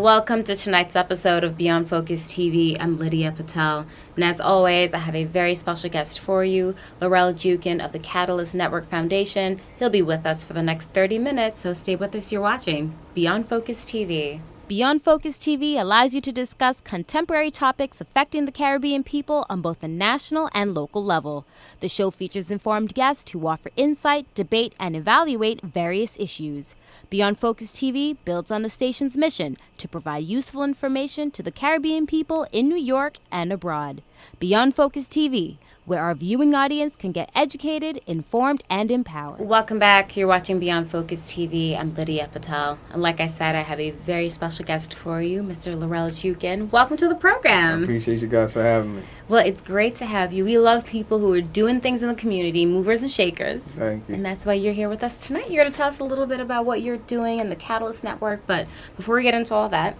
and welcome to tonight's episode of Beyond Focus TV. I'm Lydia Patel, and as always, I have a very special guest for you, Laurel Djoukeng of the Catalyst Network Foundation. He'll be with us for the next 30 minutes, so stay with us. You're watching Beyond Focus TV. Beyond Focus TV allows you to discuss contemporary topics affecting the Caribbean people on both a national and local level. The show features informed guests who offer insight, debate, and evaluate various issues. Beyond Focus TV builds on the station's mission to provide useful information to the Caribbean people in New York and abroad. Beyond Focus TV, where our viewing audience can get educated, informed, and empowered. Welcome back. You're watching Beyond Focus TV. I'm Lydia Patel. And like I said, I have a very special guest for you, Mr. Laurel Djoukeng. Welcome to the program. I appreciate you guys for having me. Well, it's great to have you. We love people who are doing things in the community, movers and shakers. Thank you. And that's why you're here with us tonight. You're going to tell us a little bit about what you're doing in the Catalyst Network. But before we get into all that,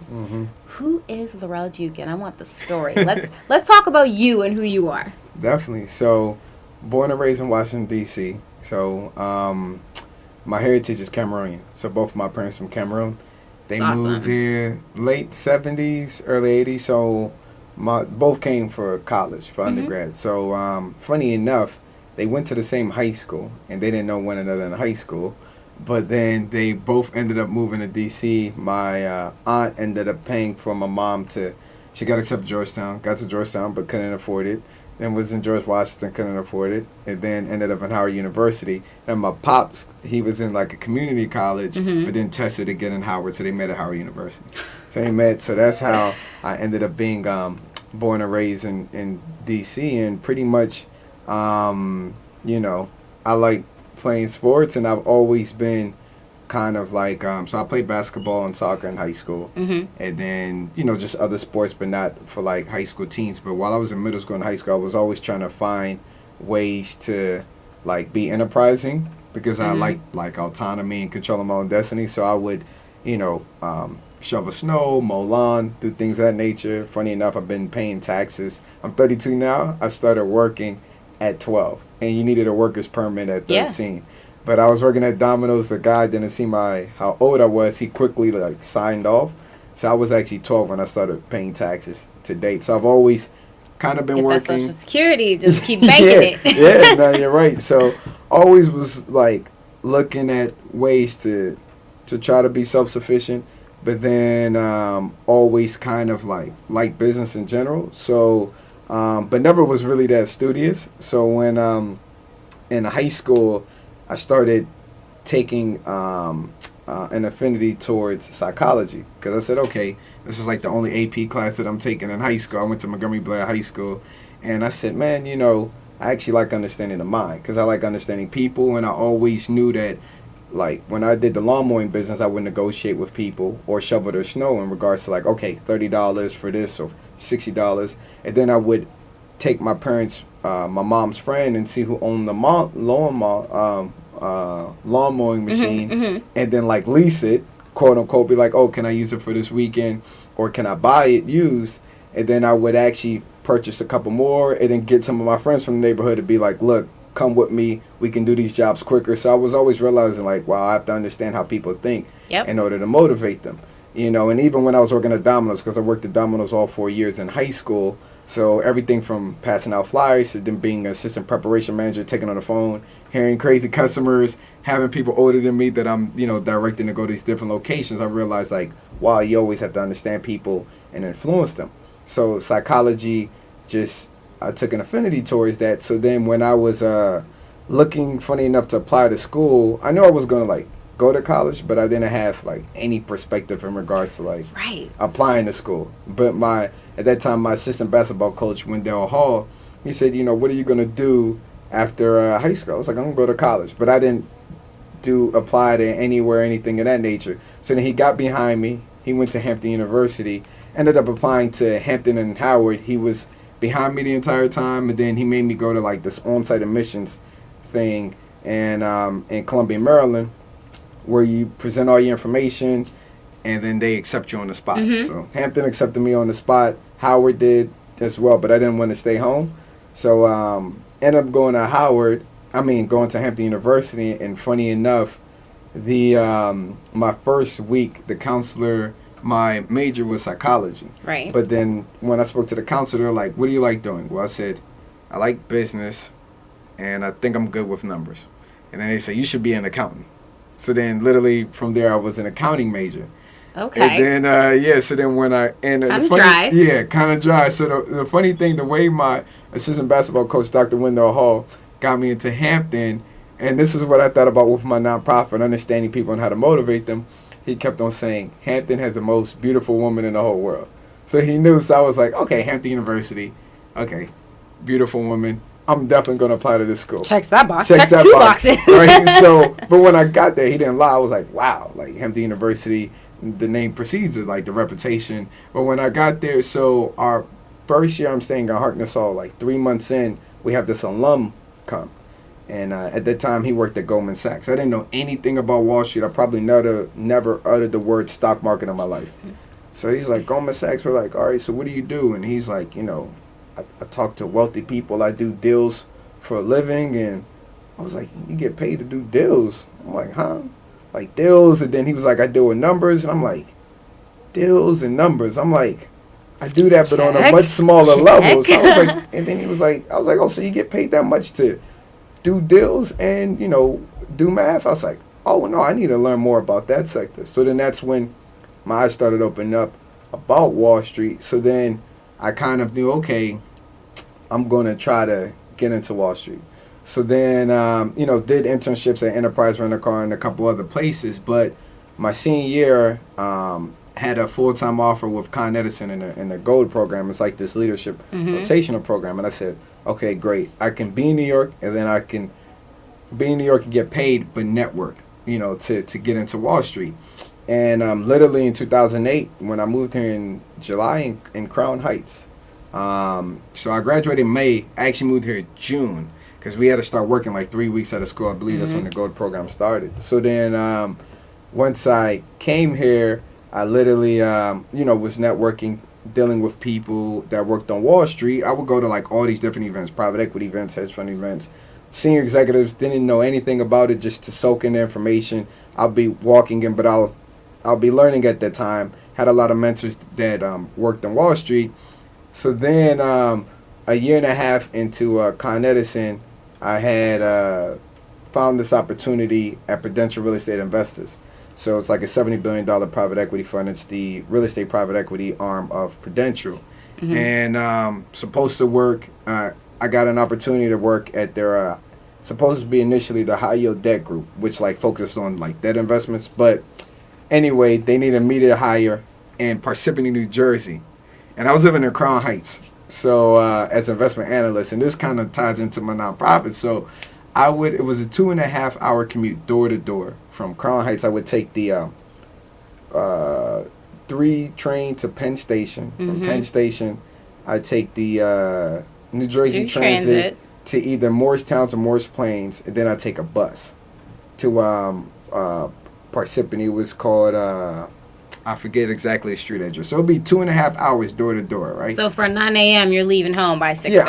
who is Laurel Djoukeng? I want the story. Let's talk about you and who you are. Definitely. So, born and raised in Washington, D.C. So, my heritage is Cameroonian. So, both of my parents from Cameroon. They moved here late 70s, early 80s. So, both came for college, for undergrad. So, funny enough, they went to the same high school, and they didn't know one another in high school. But then they both ended up moving to D.C. My aunt ended up paying for my mom she got accepted Georgetown, got to Georgetown, but couldn't afford it. Then was in George Washington, couldn't afford it. And then ended up in Howard University. And my pops, he was in like a community college, but then tested to get in Howard, so they met at Howard University. So they met, so that's how I ended up being born and raised in D.C. And pretty much, I like playing sports, and I've always been kind of like, so I played basketball and soccer in high school, and then, just other sports, but not for like high school teens. But while I was in middle school and high school, I was always trying to find ways to like be enterprising, because I like autonomy and controlling my own destiny. So I would, shovel snow, mow lawn, do things of that nature. Funny enough, I've been paying taxes. I'm 32 now. I started working at 12, and you needed a worker's permit at 13. Yeah. But I was working at Domino's. The guy didn't see how old I was. He quickly signed off. So I was actually 12 when I started paying taxes to date. So I've always kind of been Get working. That Social Security, just keep banking it. Yeah, no, you're right. So always was like looking at ways to try to be self-sufficient, but then always kind of like business in general. So, but never was really that studious. So when in high school, I started taking an affinity towards psychology, because I said, okay, this is like the only AP class that I'm taking in high school. I went to Montgomery Blair High School, and I said, man, I actually like understanding the mind, because I like understanding people, and I always knew that, like, when I did the lawn mowing business, I would negotiate with people or shovel their snow in regards to, like, okay, $30 for this or $60, and then I would take my parents, my mom's friend, and see who owned the lawn mowing machine, and then like lease it, quote unquote, be like, oh, can I use it for this weekend, or can I buy it used? And then I would actually purchase a couple more, and then get some of my friends from the neighborhood to be like, look, come with me, we can do these jobs quicker. So I was always realizing, like, wow, I have to understand how people think in order to motivate them. And even when I was working at Domino's, because I worked at Domino's all 4 years in high school, so everything from passing out flyers to then being an assistant preparation manager, taking on the phone, hearing crazy customers, having people older than me that I'm, directing to go to these different locations, I realized, like, wow, you always have to understand people and influence them. So psychology, I took an affinity towards that. So then when I was looking, funny enough, to apply to school, I knew I was going to, go to college, but I didn't have, any perspective in regards to, applying to school. But at that time, my assistant basketball coach, Wendell Hall, he said, what are you going to do after high school? I was like, I'm going to go to college. But I didn't apply to anywhere, anything of that nature. So then he got behind me. He went to Hampton University, ended up applying to Hampton and Howard. He was behind me the entire time, and then he made me go to, this on-site admissions thing in Columbia, Maryland, where you present all your information, and then they accept you on the spot. So Hampton accepted me on the spot. Howard did as well, but I didn't want to stay home. So ended up going to going to Hampton University, and funny enough, my first week, the counselor my major was psychology. Right. But then when I spoke to the counselor, they're like, what do you like doing? Well, I said, I like business, and I think I'm good with numbers. And then they said, you should be an accountant. So then literally from there, I was an accounting major. Okay. And then, so then when I... and kind of dry. Yeah, kind of dry. So the funny thing, the way my assistant basketball coach, Dr. Wendell Hall, got me into Hampton, and this is what I thought about with my nonprofit, understanding people and how to motivate them. He kept on saying, Hampton has the most beautiful woman in the whole world. So he knew, so I was like, okay, Hampton University, okay, beautiful woman. I'm definitely going to apply to this school. Checks that box. Checks that two boxes. Right? So, but when I got there, he didn't lie. I was like, wow, like Hampton University, the name precedes it, like the reputation. But when I got there, so our first year I'm staying at Harkness Hall, like 3 months in, we have this alum come. And at that time, he worked at Goldman Sachs. I didn't know anything about Wall Street. I probably never uttered the word stock market in my life. So he's like, Goldman Sachs. We're like, all right, so what do you do? And he's like, I talk to wealthy people. I do deals for a living. And I was like, you get paid to do deals? I'm like, huh? Like deals? And then he was like, I deal with numbers. And I'm like, deals and numbers? I'm like, I do that, but on a much smaller level. So I was like, and then he was like, I was like, oh, so you get paid that much to do deals and, do math? I was like, oh, no, I need to learn more about that sector. So then that's when my eyes started opening up about Wall Street. So then I kind of knew, okay, I'm going to try to get into Wall Street. So then, did internships at Enterprise Rent-A-Car and a couple other places. But my senior year, had a full-time offer with Con Edison in the Gold program. It's like this leadership rotational program. And I said, okay, great. I can be in New York, and then I can be in New York and get paid, but network, to get into Wall Street. And literally in 2008, when I moved here in July in Crown Heights. So I graduated in May. I actually moved here in June because we had to start working like 3 weeks out of school. I believe that's when the Gold program started. So then once I came here, I literally, was networking, dealing with people that worked on Wall Street. I would go to like all these different events, private equity events, hedge fund events. Senior executives didn't know anything about it, just to soak in the information. I'll be walking in, but I'll be learning at that time. Had a lot of mentors that worked on Wall Street. So then a year and a half into Con Edison, I had found this opportunity at Prudential Real Estate Investors. So it's like a $70 billion private equity fund. It's the real estate private equity arm of Prudential. And supposed to work, I got an opportunity to work at their, supposed to be initially the high yield debt group, which like focused on like debt investments. But anyway, they needed me to hire in Parsippany, New Jersey. And I was living in Crown Heights. So as an investment analyst, and this kind of ties into my nonprofit. So it was a 2.5 hour commute door to door from Crown Heights. I would take the 3 train to Penn Station. From Penn Station, I'd take the New Jersey Transit to either Morristown or Morris Plains, and then I'd take a bus to Parsippany. It was called, I forget exactly the street address. So it'll be 2.5 hours door to door, right? So for 9 a.m., you're leaving home by 6:30. Yeah,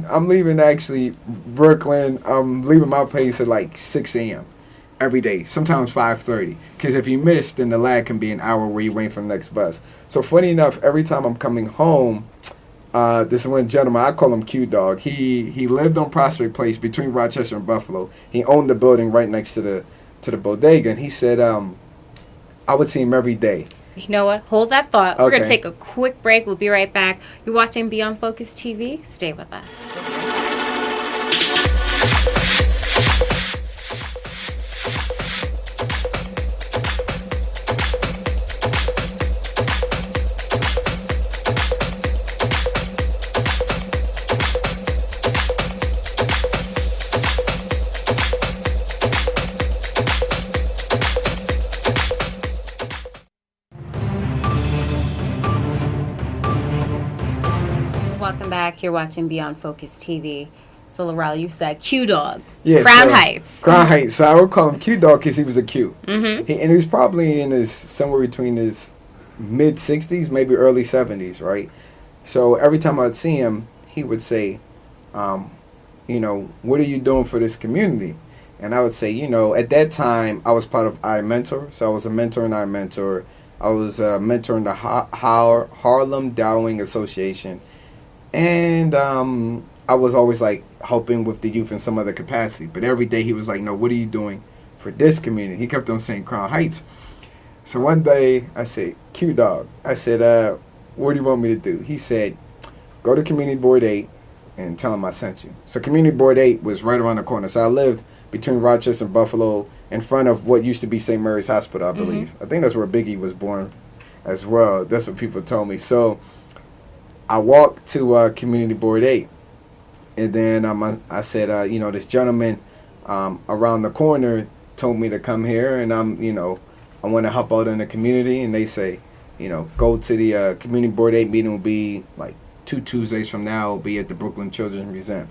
I'm leaving actually Brooklyn. I'm leaving my place at like 6 a.m. every day, sometimes 5:30. Because if you miss, then the lag can be an hour where you wait for the next bus. So funny enough, every time I'm coming home, this one gentleman, I call him Q Dog. He lived on Prospect Place between Rochester and Buffalo. He owned the building right next to the bodega, and he said I would see him every day. You know what? Hold that thought. Okay. We're going to take a quick break. We'll be right back. You're watching Beyond Focus TV. Stay with us. Welcome back. You're watching Beyond Focus TV. So, Laurel, you said Q Dog. Yeah, Crown Heights. Crown Heights. So I would call him Q Dog because he was a Q. Mm-hmm. And he was probably in somewhere between his mid 60s, maybe early 70s, right? So every time I'd see him, he would say, what are you doing for this community? And I would say, at that time, I was part of iMentor. So I was a mentor and iMentor. I was mentoring the Harlem Dowling Association. And I was always like helping with the youth in some other capacity. But every day he was like, no, what are you doing for this community? He kept on saying Crown Heights. So one day I said, Q Dog, I said, what do you want me to do? He said, go to Community Board 8 and tell him I sent you. So Community Board 8 was right around the corner. So I lived between Rochester and Buffalo in front of what used to be St. Mary's Hospital, I believe. I think that's where Biggie was born as well. That's what people told me. So I walked to Community Board 8, and then I said, this gentleman around the corner told me to come here, and I want to help out in the community. And they say, go to the Community Board 8 meeting. Will be like 2 Tuesdays from now. Will be at the Brooklyn Children's Museum.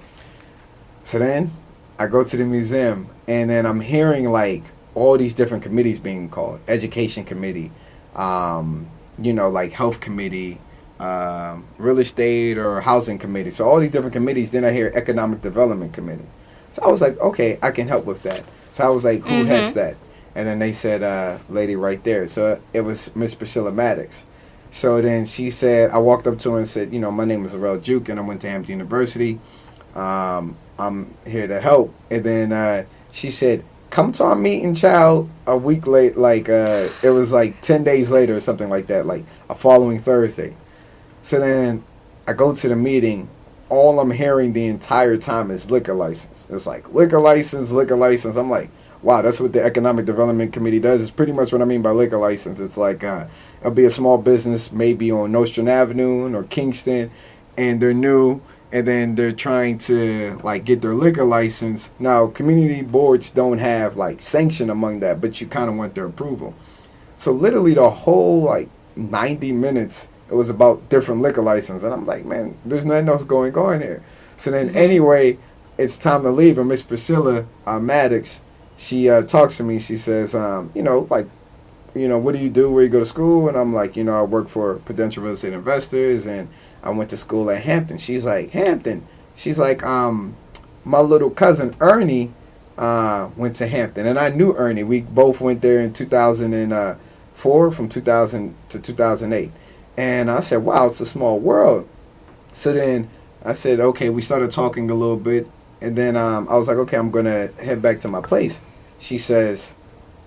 So then I go to the museum, and then I'm hearing like all these different committees being called: Education Committee, like Health Committee, Real Estate or Housing Committee. So all these different committees. Then I hear Economic Development Committee. So I was like, okay, I can help with that. So I was like, who heads that? And then they said, lady right there. So it was Miss Priscilla Maddox. So then she said, I walked up to her and said, my name is Laurel Djoukeng. I went to Hampton University. I'm here to help. And then she said, come to our meeting, child, a week late. Like, it was like 10 days later or something like that, like a following Thursday. So then I go to the meeting. All I'm hearing the entire time is liquor license. It's like liquor license, liquor license. I'm like, wow, that's what the Economic Development Committee does. It's pretty much what I mean by liquor license. It's like it'll be a small business maybe on Nostrand Avenue or Kingston, and they're new, and then they're trying to like get their liquor license. Now, community boards don't have like sanction among that, but you kind of want their approval. So literally the whole like 90 minutes, it was about different liquor license. And I'm like, man, there's nothing else going on here. So then anyway, it's time to leave. And Miss Priscilla Maddox, she talks to me. She says, what do you do? Where you go to school? And I'm like, I work for Prudential Real Estate Investors, and I went to school at Hampton. She's like, Hampton? She's like, my little cousin Ernie went to Hampton. And I knew Ernie. We both went there in 2004, from 2000 to 2008. And I said, wow, it's a small world. So then I said, okay, we started talking a little bit. And then I was like, okay, I'm going to head back to my place. She says,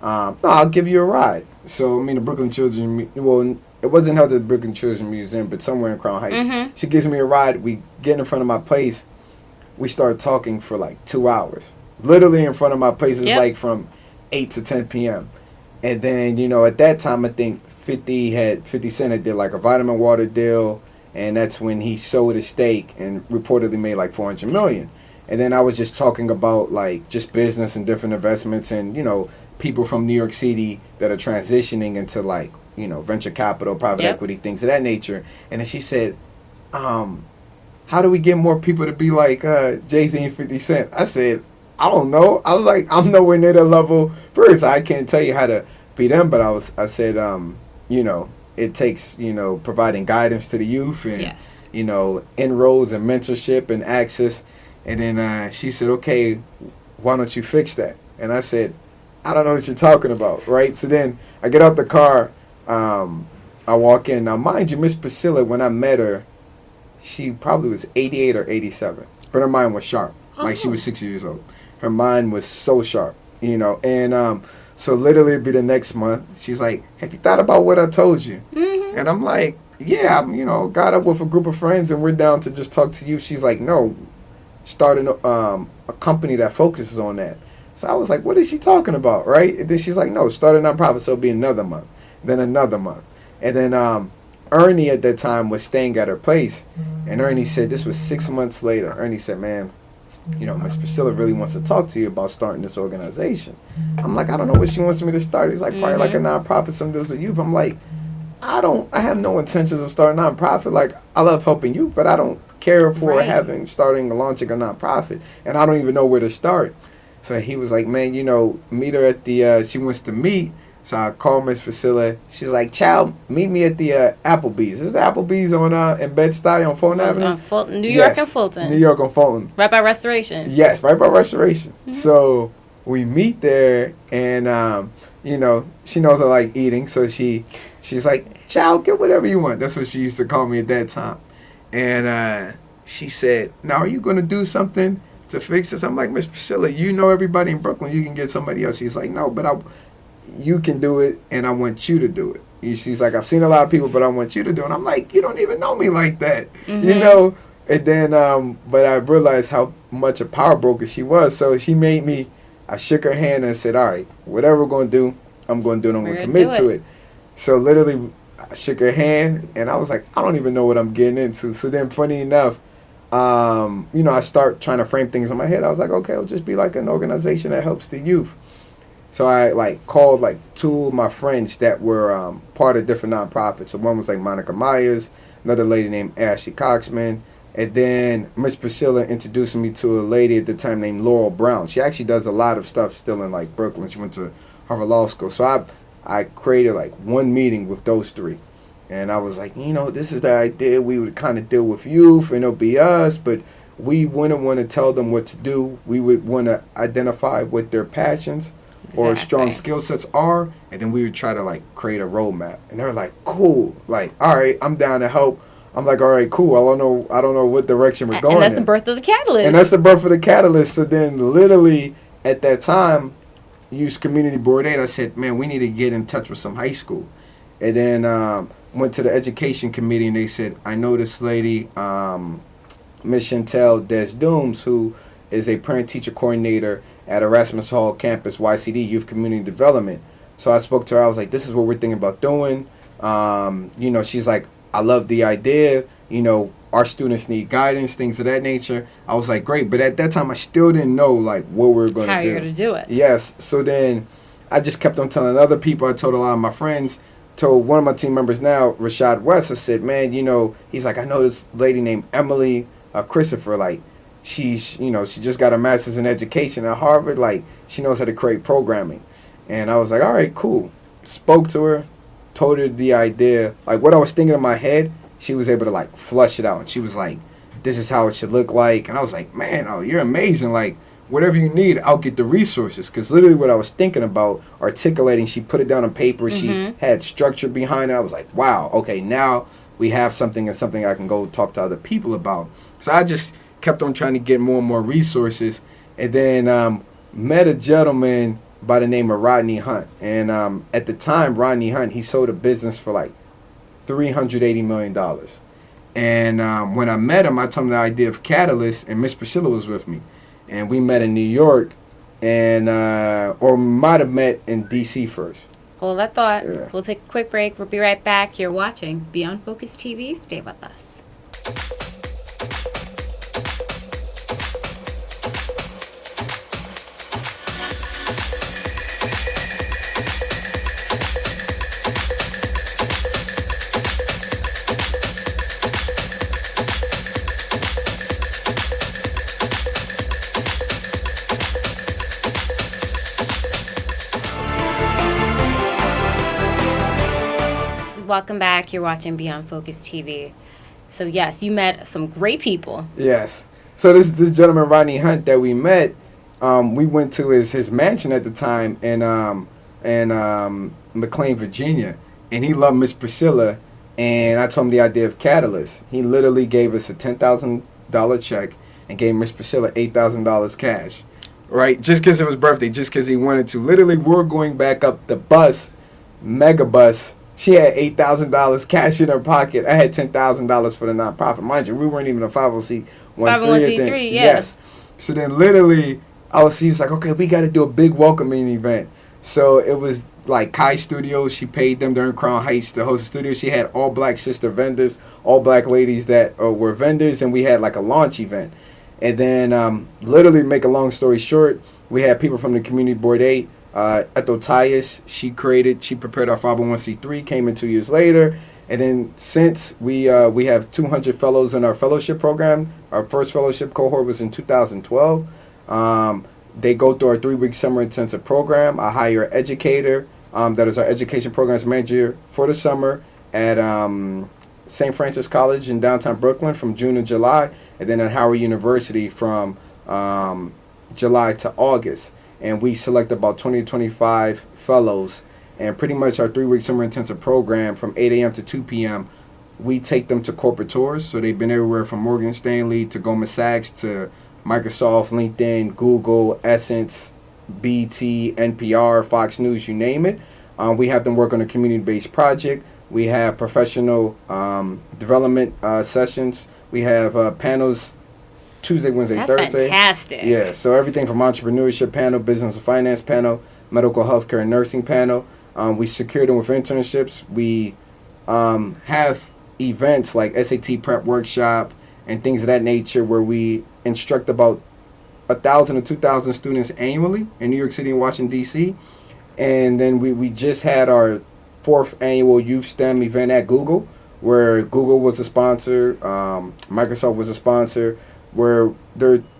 no, I'll give you a ride. So, the Brooklyn Children's, it wasn't held at the Brooklyn Children's Museum, but somewhere in Crown Heights. She gives me a ride. We get in front of my place. We start talking for like 2 hours. Literally in front of my place. It's like from 8 to 10 p.m. And then, at that time, I think 50 Cent had did like a vitamin water deal, and that's when he sold his stake and reportedly made like $400 million. And then I was just talking about like just business and different investments, and people from New York City that are transitioning into like venture capital, private equity, things of that nature. And then she said, how do we get more people to be like Jay-Z and 50 Cent? I said, I don't know. I was like, I'm nowhere near that level first. I can't tell you how to be them, but I said, it takes, providing guidance to the youth and, inroads and mentorship and access. And then she said, okay, why don't you fix that? And I said, I don't know what you're talking about, right? So then I get out the car, I walk in. Now, mind you, Miss Priscilla, when I met her, she probably was 88 or 87. But her mind was sharp. Like, she was 60 years old. Her mind was so sharp, And so literally it'd be the next month. She's like, have you thought about what I told you? And I'm like, yeah, I'm, got up with a group of friends, and we're down to just talk to you. She's like, no, starting a company that focuses on that. So I was like, what is she talking about, right? And then she's like, no, start a nonprofit, so it'll be another month, then another month. And then Ernie at that time was staying at her place, and Ernie said, this was 6 months later, Ernie said, man, Miss Priscilla really wants to talk to you about starting this organization. I'm like, I don't know what she wants me to start. He's like, probably like a nonprofit, some deals with youth. I'm like, I have no intentions of starting a nonprofit. Like, I love helping youth, but I don't care for starting or launching a nonprofit, and I don't even know where to start. So he was like, man, meet her at the, she wants to meet. So I called Miss Priscilla. She's like, child, meet me at the Applebee's. Is the Applebee's on in Bed-Stuy on Fulton Avenue? On Fulton, New York and Fulton. New York on Fulton. Right by Restoration. Yes, right by Restoration. So we meet there, and, she knows I like eating. So she She's like, child, get whatever you want. That's what she used to call me at that time. And she said, now are you going to do something to fix this? I'm like, Miss Priscilla, you know everybody in Brooklyn. You can get somebody else. She's like, no, but you can do it, and I want you to do it. She's like, I've seen a lot of people, but I want you to do it. And I'm like, you don't even know me like that, you know? And then, but I realized how much a power broker she was. So she made me, I shook her hand and said, all right, whatever we're going to do, I'm going to do it. I'm going to commit to it. So literally, I shook her hand, and I was like, I don't even know what I'm getting into. So then, funny enough, you know, I start trying to frame things in my head. I was like, okay, it'll just be like an organization that helps the youth. So I like called like two of my friends that were part of different nonprofits. So one was like Monica Myers, another lady named Ashley Coxman, and then Miss Priscilla introduced me to a lady at the time named Laurel Brown. She actually does a lot of stuff still in like Brooklyn. She went to Harvard Law School. So I created like one meeting with those three. And I was like, you know, this is the idea. We would kind of deal with youth, and it'll be us, but we wouldn't want to tell them what to do. We would want to identify what their passions or strong skill sets are, and then we would try to like create a roadmap. And they're like, cool, like, all right, I'm down to help. I'm like, all right, cool. I don't know what direction we're going. And that's the birth of the Catalyst. And that's the birth of the Catalyst. So then, literally at that time, Youth Community Board 8, I said, man, we need to get in touch with some high school. And then went to the education committee, and they said, I know this lady, Miss Chantel Des Dooms, who is a parent-teacher coordinator at Erasmus Hall Campus, YCD, Youth Community Development. So I spoke to her. I was like, this is what we're thinking about doing. You know, she's like, I love the idea. You know, our students need guidance, things of that nature. I was like, great. But at that time, I still didn't know, like, what we were going to do. How you're going to do it. Yes. So then I just kept on telling other people. I told a lot of my friends. Told one of my team members now, Rashad West, I said, man, you know, he's like, I know this lady named Emily Christopher, like, she's, you know, she just got a master's in education at Harvard, like, she knows how to create programming. And I was like, all right, cool. Spoke to her, told her the idea, like, what I was thinking in my head, she was able to, like, flush it out. And she was like, this is how it should look like. And I was like, man, oh, you're amazing. Like, whatever you need, I'll get the resources. Because literally what I was thinking about articulating, she put it down on paper. She had structure behind it. I was like, wow, okay, now we have something, and something I can go talk to other people about. So I just kept on trying to get more and more resources. And then met a gentleman by the name of Rodney Hunt. And at the time, Rodney Hunt, he sold a business for like $380 million. And when I met him, I told him the idea of Catalyst, and Miss Priscilla was with me. And we met in New York, and or might have met in D.C. first. Hold that thought. Yeah. We'll take a quick break. We'll be right back. You're watching Beyond Focus TV. Stay with us. Welcome back. You're watching Beyond Focus TV. So yes, you met some great people. Yes. So this gentleman Rodney Hunt that we met, we went to his mansion at the time in McLean, Virginia, and he loved Miss Priscilla. And I told him the idea of Catalyst. He literally gave us a $10,000 check and gave Miss Priscilla $8,000 cash, right? Just because it was birthday, just because he wanted to. Literally, we're going back up the bus, mega bus. She had $8,000 cash in her pocket. I had $10,000 for the nonprofit. Mind you, we weren't even a 501c3. Yes. So then literally, he was like, okay, we got to do a big welcoming event. So it was like Kai Studios. She paid them during Crown Heights to host the studio. She had all black sister vendors, all black ladies that were vendors, and we had like a launch event. And then literally, make a long story short, we had people from the Community Board 8. Ethel Tyus, she prepared our 501c3, came in 2 years later. And then since we have 200 fellows in our fellowship program. Our first fellowship cohort was in 2012. They go through our 3-week summer intensive program. I hire an educator that is our education programs manager for the summer at St. Francis College in downtown Brooklyn from June to July, and then at Howard University from July to August. And we select about 20 to 25 fellows. And pretty much our 3-week summer intensive program from 8 a.m. to 2 p.m., we take them to corporate tours. So they've been everywhere from Morgan Stanley to Goldman Sachs to Microsoft, LinkedIn, Google, Essence, BT, NPR, Fox News, you name it. We have them work on a community-based project. We have professional development sessions. We have panels Tuesday, Wednesday, That's Thursday. Fantastic. Yeah, so everything from entrepreneurship panel, business and finance panel, medical, healthcare, and nursing panel. We secure them with internships. We have events like SAT prep workshop and things of that nature where we instruct about 1,000 to 2,000 students annually in New York City and Washington, D.C. And then we just had our 4th annual Youth STEM event at Google, where Google was a sponsor, Microsoft was a sponsor, where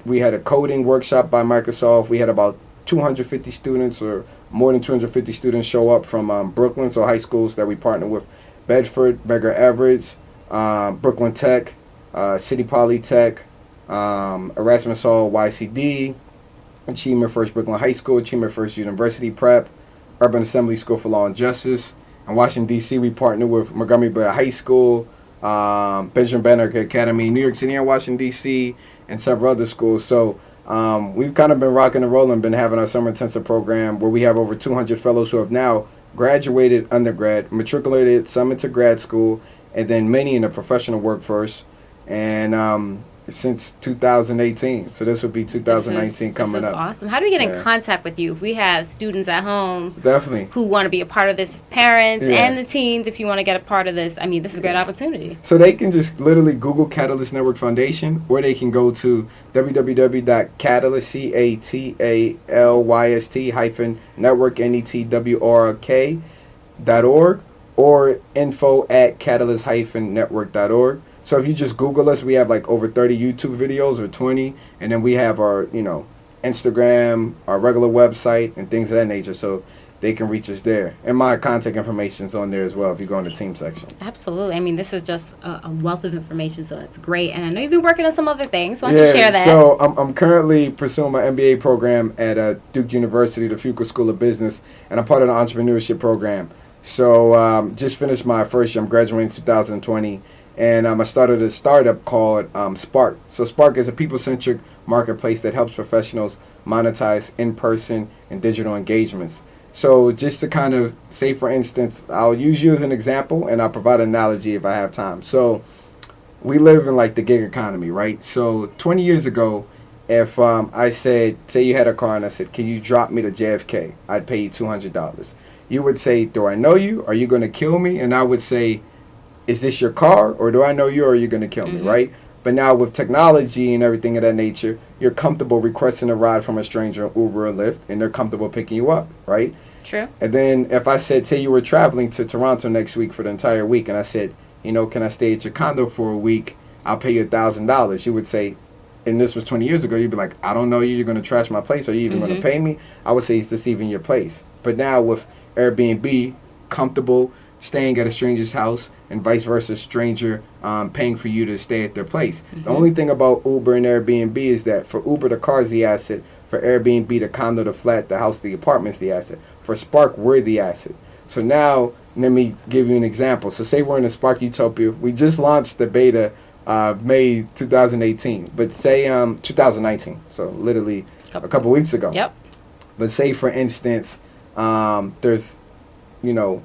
we had a coding workshop by Microsoft. We had about 250 students or more than 250 students show up from Brooklyn, so high schools that we partner with: Bedford, Medgar Evers, Brooklyn Tech, City Polytech, Erasmus Hall, YCD, Achievement First Brooklyn High School, Achievement First University Prep, Urban Assembly School for Law and Justice. In Washington, D.C., we partner with Montgomery Blair High School, Benjamin Banneker Academy, New York City and Washington, D.C., and several other schools. So we've kind of been rocking and rolling, been having our summer intensive program where we have over 200 fellows who have now graduated undergrad, matriculated, some into grad school, and then many in the professional workforce. And since 2018. So this would be 2019 coming up. This is awesome. How do we get in contact with you if we have students at home definitely who want to be a part of this, parents and the teens, if you want to get a part of this? I mean, this is a great opportunity. So they can just literally Google Catalyst Network Foundation, or they can go to www.catalyst, CATALYST -network.org or info@catalyst-network.org. So if you just Google us, we have like over 30 YouTube videos or 20. And then we have our, Instagram, our regular website, and things of that nature. So they can reach us there. And my contact information is on there as well if you go in the team section. Absolutely. I mean, this is just a wealth of information, so that's great. And I know you've been working on some other things. Why don't you share that? So I'm currently pursuing my MBA program at Duke University, the Fuqua School of Business, and I'm part of the entrepreneurship program. So just finished my first year. I'm graduating in 2020. And I started a startup called Sparc. So Sparc is a people-centric marketplace that helps professionals monetize in-person and digital engagements. So just to kind of say, for instance, I'll use you as an example, and I'll provide an analogy if I have time. So we live in like the gig economy, right? So 20 years ago, if I said, say you had a car and I said, can you drop me to JFK? I'd pay you $200. You would say, do I know you? Are you going to kill me? And I would say, is this your car, or do I know you, or are you going to kill me, right? But now with technology and everything of that nature, you're comfortable requesting a ride from a stranger, Uber or Lyft, and they're comfortable picking you up, right? True. And then if I said, say you were traveling to Toronto next week for the entire week, and I said, can I stay at your condo for a week? I'll pay you $1,000. You would say, and this was 20 years ago, you'd be like, I don't know you. You're going to trash my place. Are you even going to pay me? I would say, is this even your place? But now with Airbnb, comfortable staying at a stranger's house, and vice versa, stranger paying for you to stay at their place. The only thing about Uber and Airbnb is that for Uber, the car is the asset. For Airbnb, the condo, the flat, the house, the apartment is the asset. For Sparc, we're the asset. So now, let me give you an example. So say we're in a Sparc Utopia. We just launched the beta May 2018, but say 2019, so literally a couple weeks ago. Yep. But say, for instance, there's, 10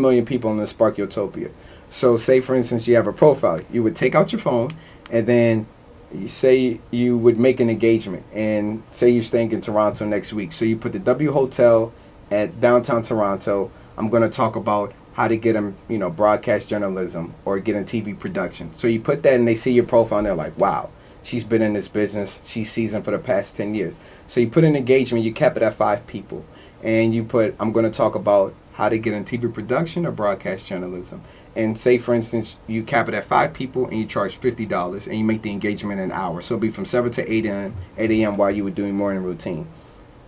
million people in the Sparc Utopia. So say, for instance, you have a profile. You would take out your phone, and then you say you would make an engagement, and say you're staying in Toronto next week. So you put the W Hotel at downtown Toronto. I'm going to talk about how to get them, broadcast journalism or get in TV production. So you put that, and they see your profile, and they're like, wow, she's been in this business. She's seasoned for the past 10 years. So you put an engagement. You cap it at 5 people. And you put, I'm going to talk about how to get in TV production or broadcast journalism. And say, for instance, you cap it at 5 people and you charge $50 and you make the engagement an hour. So it'll be from 7 to 8 a.m. while you were doing morning routine.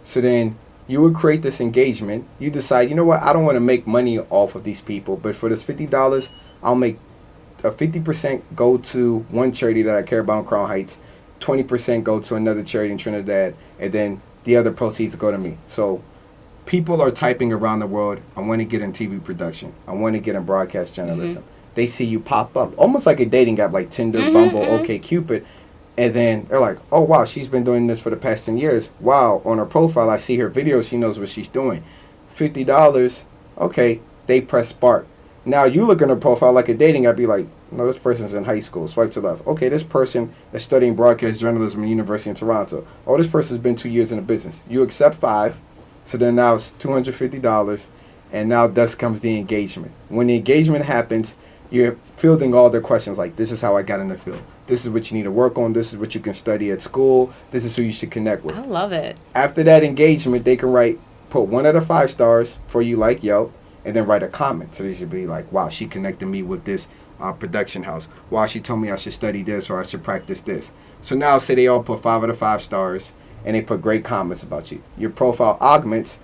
So then you would create this engagement. You decide, I don't want to make money off of these people, but for this $50, I'll make a 50% go to one charity that I care about in Crown Heights, 20% go to another charity in Trinidad, and then the other proceeds go to me. So people are typing around the world, I want to get in TV production. I want to get in broadcast journalism. They see you pop up, almost like a dating app like Tinder, Bumble, OkCupid. And then they're like, oh, wow, she's been doing this for the past 10 years. Wow, on her profile, I see her videos. She knows what she's doing. $50. Okay, they press Sparc. Now, you look at her profile like a dating app, be like, no, this person's in high school. Swipe to left. Okay, this person is studying broadcast journalism at the University of Toronto. Oh, this person's been 2 years in the business. You accept 5. So then now it's $250. And now thus comes the engagement. When the engagement happens, you're fielding all their questions like, this is how I got in the field. This is what you need to work on. This is what you can study at school. This is who you should connect with. I love it. After that engagement, they can put 1 out of 5 stars for you like Yelp, and then write a comment. So they should be like, wow, she connected me with this production house. Wow, she told me I should study this or I should practice this. So now say they all put 5 out of 5 stars, and they put great comments about you. Your profile augments.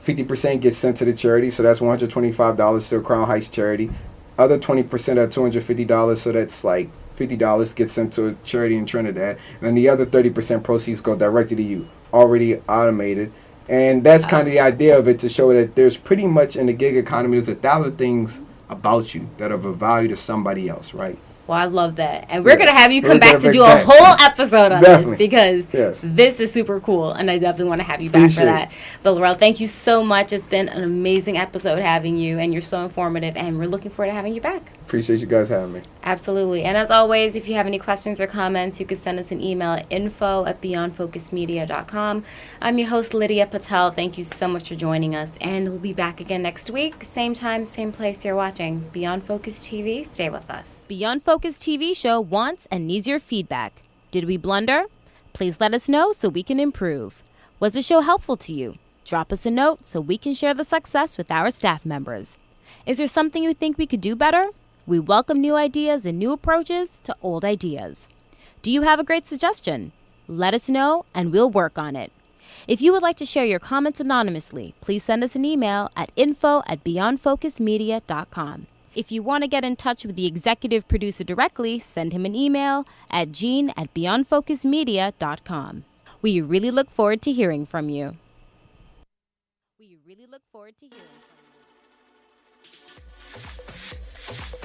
50% gets sent to the charity, so that's $125 to a Crown Heights charity. Other 20% at $250, so that's like $50 gets sent to a charity in Trinidad. And then the other 30% proceeds go directly to you, already automated. And that's kind of the idea of it, to show that there's pretty much in the gig economy, there's 1,000 things about you that are of value to somebody else, right? Well, I love that. And we're going to have you come back to do a back. whole episode on this, because Yes. this is super cool, and I definitely want to have you back for that. But Laurel, thank you so much. It's been an amazing episode having you, and you're so informative, and we're looking forward to having you back. Appreciate you guys having me. Absolutely. And as always, if you have any questions or comments, you can send us an email at info@beyondfocusmedia.com. I'm your host, Lydia Patel. Thank you so much for joining us, and we'll be back again next week. Same time, same place you're watching. Beyond Focus TV. Stay with us. Beyond Focus TV show wants and needs your feedback. Did we blunder? Please let us know so we can improve. Was the show helpful to you? Drop us a note so we can share the success with our staff members. Is there something you think we could do better? We welcome new ideas and new approaches to old ideas. Do you have a great suggestion? Let us know and we'll work on it. If you would like to share your comments anonymously, please send us an email at info@beyondfocusmedia.com. If you want to get in touch with the executive producer directly, send him an email at jean@beyondfocusmedia.com. We really look forward to hearing from you. We really look forward to hearing from you.